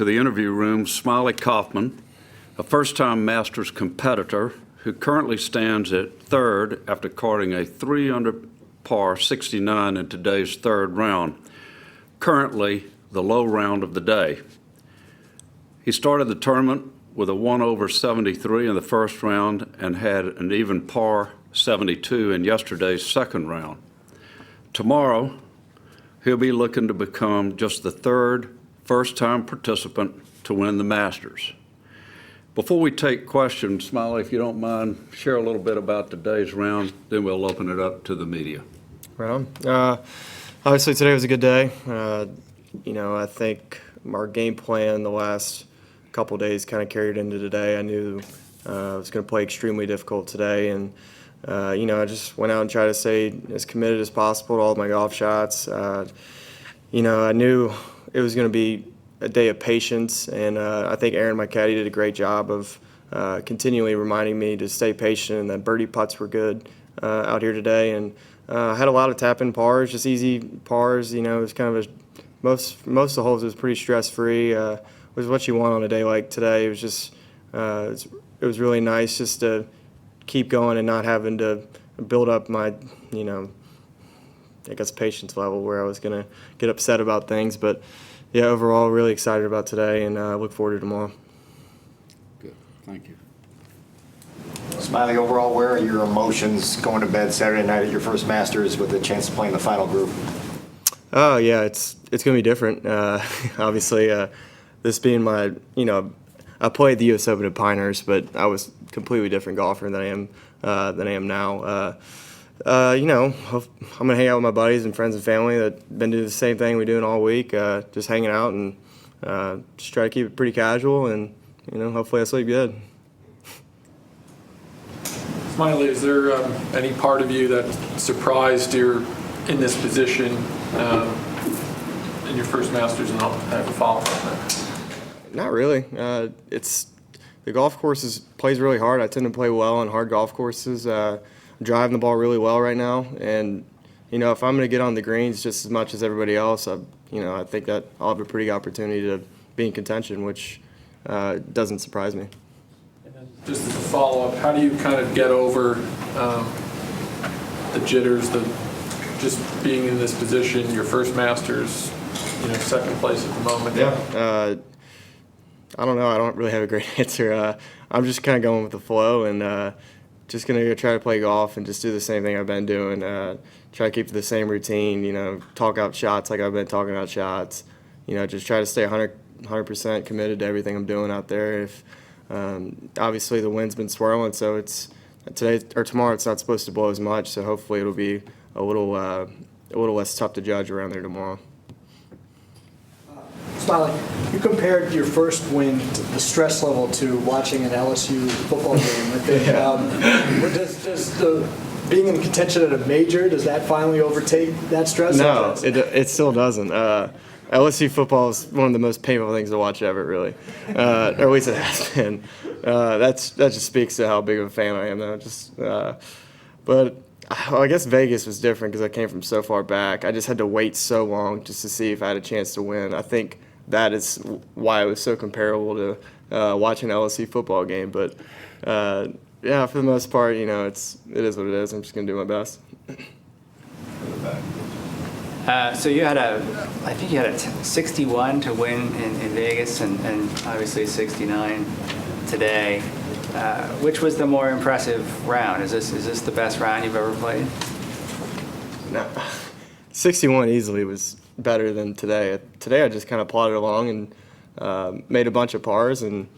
to the interview room Smylie Kaufman, a first-time Masters competitor who currently stands at third after carding a 3-under par 69 in today's third round, currently the low round of the day. He started the tournament with a 1/73 in the first round and had an even par 72 in yesterday's second round. Tomorrow, he'll be looking to become just the third first-time participant to win the Masters. Before we take questions, Smylie, if you don't mind, share a little bit about today's round, then we'll open it up to the media. Right on. Obviously, today was a good day. I think our game plan the last couple days kind of carried into today. I knew I was going to play extremely difficult today, and I just went out and tried to stay as committed as possible to all of my golf shots. I knew it was going to be a day of patience, and I think Aaron, my caddy, did a great job of continually reminding me to stay patient, and that birdie putts were good out here today. And I had a lot of tap-in pars, just easy pars. It was kind of most of the holes was pretty stress-free. Was what you want on a day like today. It was just it was really nice just to keep going and not having to build up my patience level where I was gonna get upset about things. But yeah, overall, really excited about today, and look forward to tomorrow. Good, thank you. Smylie, overall, where are your emotions going to bed Saturday night at your first Masters with a chance to play in the final group? Oh yeah, it's gonna be different. Obviously, this being my I played the U.S. Open at Pinehurst, but I was a completely different golfer than I am now. I'm gonna hang out with my buddies and friends and family that been doing the same thing we're doing all week, just hanging out and just try to keep it pretty casual, and hopefully I sleep good. Smylie, is there any part of you that surprised you're in this position in your first Masters, and I'll have a follow-up on that? Not really. The golf course plays really hard. I tend to play well on hard golf courses. I'm driving the ball really well right now, and if I'm going to get on the greens just as much as everybody else, I think that I'll have a pretty good opportunity to be in contention, which doesn't surprise me. And then just as a follow-up, how do you kind of get over the jitters, just being in this position, your first Masters, second place at the moment? Yeah. I don't know. I don't really have a great answer. I'm just kind of going with the flow, and just going to try to play golf and just do the same thing I've been doing. Try to keep the same routine, talk out shots like I've been talking out shots. Just try to stay 100% committed to everything I'm doing out there. If obviously the wind's been swirling, so it's today or tomorrow it's not supposed to blow as much, so hopefully it'll be a little less tough to judge around there tomorrow. Smylie, you compared your first win, the stress level, to watching an LSU football game. I think. Does being in contention at a major, does that finally overtake that stress? No, it still doesn't. LSU football is one of the most painful things to watch ever, really, or at least it has been. That just speaks to how big of a fan I am, though. But I guess Vegas was different because I came from so far back. I just had to wait so long just to see if I had a chance to win. I think that is why it was so comparable to watching an LSU football game. But yeah, for the most part, it is what it is. I'm just gonna do my best. So you had I think you had a 61 to win in Vegas, and obviously 69 today. Which was the more impressive round? Is this the best round you've ever played? No, 61 easily was better than today. Today I just kind of plodded along and made a bunch of pars and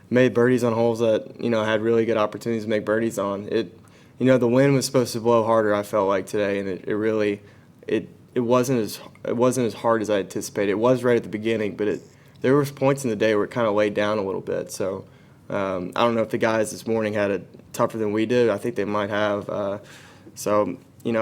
made birdies on holes that had really good opportunities to make birdies on. The wind was supposed to blow harder, I felt like, today, and it wasn't as hard as I anticipated. It was right at the beginning, but there was points in the day where it kind of laid down a little bit. So I don't know if the guys this morning had it tougher than we did. I think they might have. I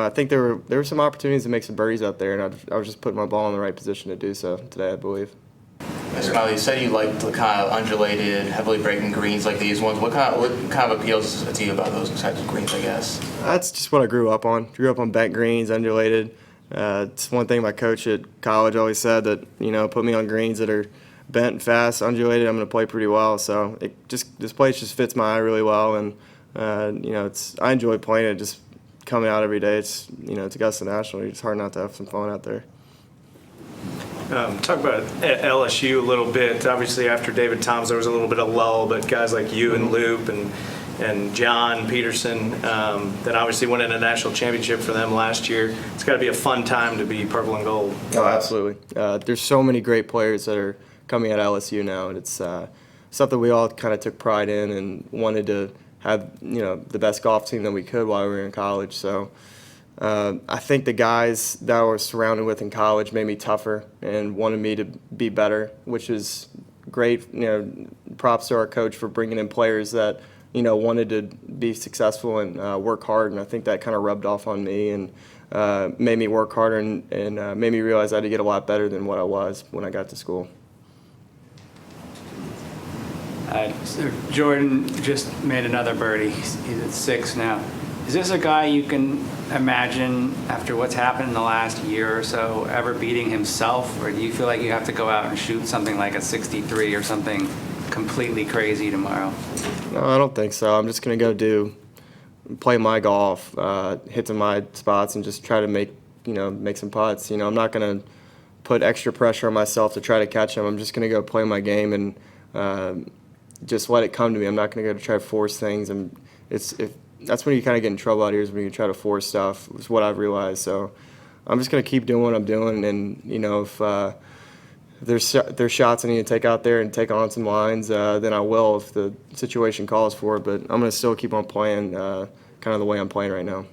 think there were some opportunities to make some birdies out there, and I was just putting my ball in the right position to do so today, I believe. Smylie, you said you liked the kind of undulated, heavily breaking greens like these ones. What kind of appeals to you about those types of greens, I guess? That's just what I grew up on. Grew up on bent greens, undulated. It's one thing my coach at college always said, that put me on greens that are bent and fast, undulated, I'm going to play pretty well. So this place just fits my eye really well, and I enjoy playing it. Just coming out every day, it's Augusta National. It's hard not to have some fun out there. Talk about LSU a little bit. Obviously, after David Toms, there was a little bit of lull, but guys like you and Loop and John Peterson that obviously won in a national championship for them last year. It's got to be a fun time to be purple and gold. Oh, absolutely. There's so many great players that are coming out of LSU now, and it's something we all kind of took pride in and wanted to have the best golf team that we could while we were in college. So I think the guys that I was surrounded with in college made me tougher and wanted me to be better, which is great. Props to our coach for bringing in players that wanted to be successful and work hard, and I think that kind of rubbed off on me and made me work harder and made me realize I had to get a lot better than what I was when I got to school. So Jordan just made another birdie. He's at 6 now. Is this a guy you can imagine, after what's happened in the last year or so, ever beating himself? Or do you feel like you have to go out and shoot something like a 63 or something completely crazy tomorrow? No, I don't think so. I'm just going to play my golf, hit to my spots, and just try to make some putts. I'm not going to put extra pressure on myself to try to catch them. I'm just going to go play my game and just let it come to me. I'm not going to go to try to force things. And that's when you kind of get in trouble out here, is when you try to force stuff, is what I've realized. So I'm just going to keep doing what I'm doing. And, if there's shots I need to take out there and take on some lines, then I will if the situation calls for it. But I'm going to still keep on playing kind of the way I'm playing right now.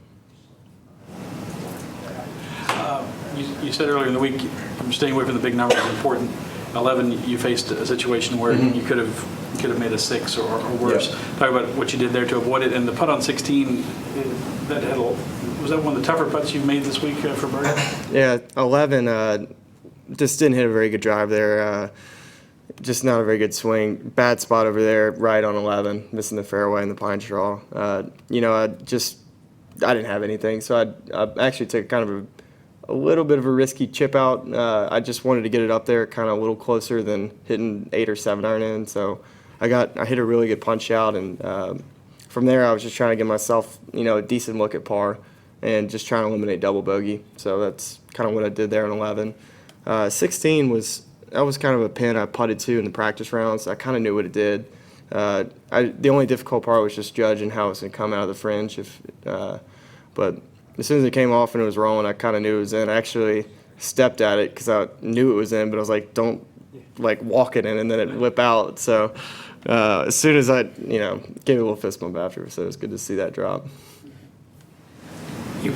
You said earlier in the week, staying away from the big numbers is important. 11, you faced a situation where you could have made a 6 or worse. Yeah. Talk about what you did there to avoid it. And the putt on 16, was that one of the tougher putts you've made this week for birdie? Yeah, 11 just didn't hit a very good drive there. Just not a very good swing. Bad spot over there, right on 11, missing the fairway and the pine straw. I didn't have anything, so I actually took kind of a little bit of a risky chip out. I just wanted to get it up there kind of a little closer than hitting 8 or 7 iron in. So I hit a really good punch out, and from there I was just trying to give myself a decent look at par and just trying to eliminate double bogey. So that's kind of what I did there on 11. 16 was kind of a pin I putted to in the practice rounds. I kind of knew what it did. The only difficult part was just judging how it was going to come out of the fringe. But as soon as it came off and it was rolling, I kind of knew it was in. I actually stepped at it because I knew it was in, but I was like, don't walk it in, and then it whip out. So as soon as I gave it a little fist bump after, so it was good to see that drop.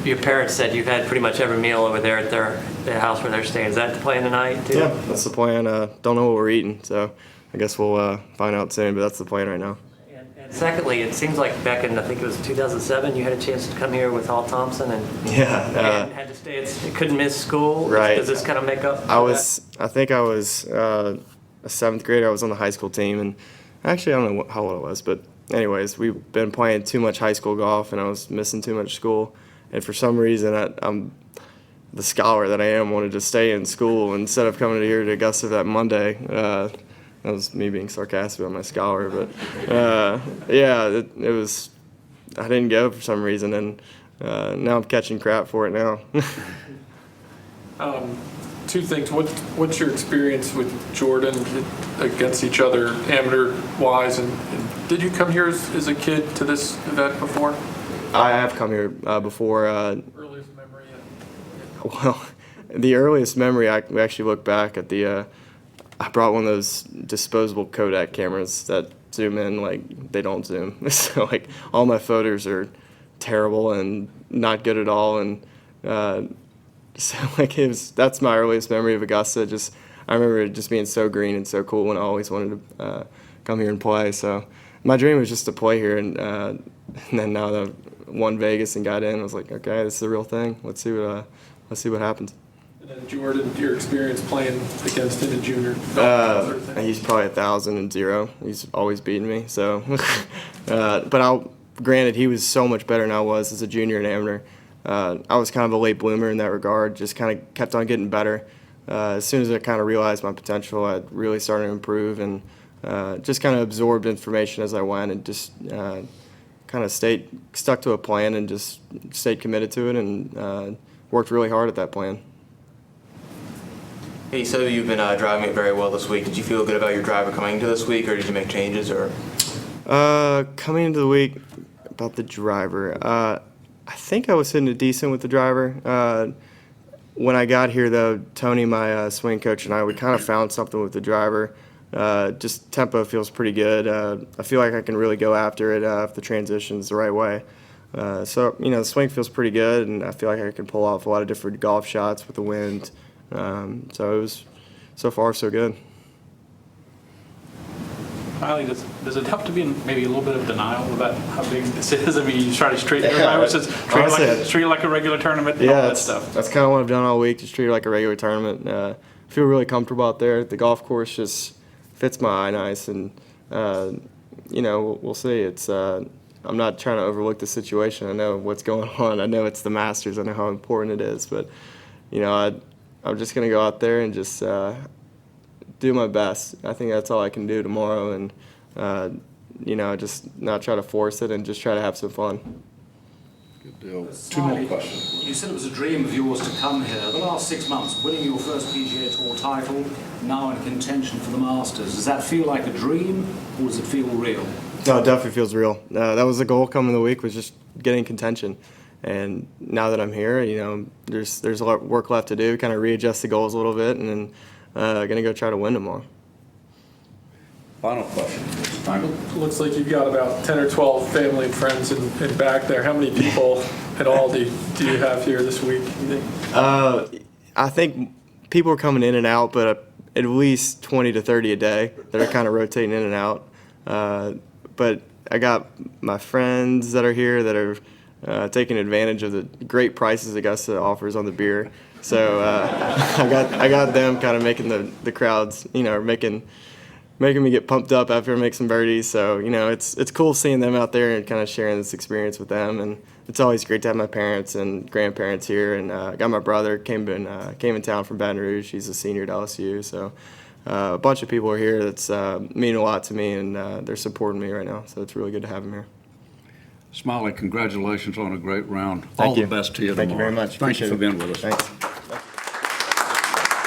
Your parents said you've had pretty much every meal over there at the house where they're staying. Is that the plan tonight, too? Yeah, that's the plan. Don't know what we're eating, so I guess we'll find out soon, but that's the plan right now. And secondly, it seems like back in, I think it was 2007, you had a chance to come here with Hall Thompson and had to stay. Couldn't miss school. Right. Does this kind of make up? I think I was a 7th grader. I was on the high school team, and actually I don't know how old I was, but anyways, we've been playing too much high school golf, and I was missing too much school. And for some reason, I'm the scholar that I am, wanted to stay in school instead of coming here to Augusta that Monday. That was me being sarcastic about my scholar, but it was. I didn't go for some reason, and now I'm catching crap for it now. 2 things. What's your experience with Jordan against each other, amateur-wise? And did you come here as a kid to this event before? I have come here before. Earliest memory? Well, the earliest memory, we actually look back at I brought one of those disposable Kodak cameras that zoom in they don't zoom. So all my photos are terrible and not good at all. And so that's my earliest memory of Augusta. I remember it just being so green and so cool, and I always wanted to come here and play. So my dream was just to play here, and then now that I won Vegas and got in, I was like, okay, this is the real thing. Let's see what happens. And then Jordan, your experience playing against him in junior? He's probably 1,000 and 0. He's always beaten me. So, but granted, he was so much better than I was as a junior and amateur. I was kind of a late bloomer in that regard. Just kind of kept on getting better. as soon as I kind of realized my potential, I really started to improve and just kind of absorbed information as I went and just kind of stuck to a plan and just stayed committed to it and worked really hard at that plan. Hey, so you've been driving it very well this week. Did you feel good about your driver coming into this week, or did you make changes? Or Coming into the week, about the driver, I think I was hitting it decent with the driver. When I got here, though, Tony, my swing coach, and we kind of found something with the driver. Just tempo feels pretty good. I feel like I can really go after it if the transition's the right way. So, the swing feels pretty good, and I feel like I can pull off a lot of different golf shots with the wind. So it was, so far, so good. Smylie, does it help to be in maybe a little bit of denial about how big this is? I mean, you try to treat it like a regular tournament and all that stuff. That's kind of what I've done all week, just treat it like a regular tournament. I feel really comfortable out there. The golf course just fits my eye nice, and we'll see. I'm not trying to overlook the situation. I know what's going on. I know it's the Masters. I know how important it is, but I'm just gonna go out there and just do my best. I think that's all I can do tomorrow, and just not try to force it and just try to have some fun. Good deal. Two more questions. You said it was a dream of yours to come here. The last 6 months, winning your first PGA Tour title, now in contention for the Masters. Does that feel like a dream, or does it feel real? No, it definitely feels real. That was the goal coming the week, was just getting contention. And now that I'm here, there's a lot of work left to do, kind of readjust the goals a little bit, and then going to go try to win tomorrow. Final question. Looks like you've got about 10 or 12 family and friends in back there. How many people at all do you have here this week, you think? I think people are coming in and out, but at least 20 to 30 a day that are kind of rotating in and out. But I got my friends that are here that are taking advantage of the great prices Augusta offers on the beer. So I got them kind of making the crowds, making me get pumped up after I make some birdies. So it's cool seeing them out there and kind of sharing this experience with them. And it's always great to have my parents and grandparents here. And I got my brother came in town from Baton Rouge. He's a senior at LSU. So a bunch of people are here that's mean a lot to me, and they're supporting me right now. So it's really good to have them here. Smylie, congratulations on a great round. Thank All you. the best to you tomorrow. Thank you very much. Thank you Appreciate for it. being with us. Thanks.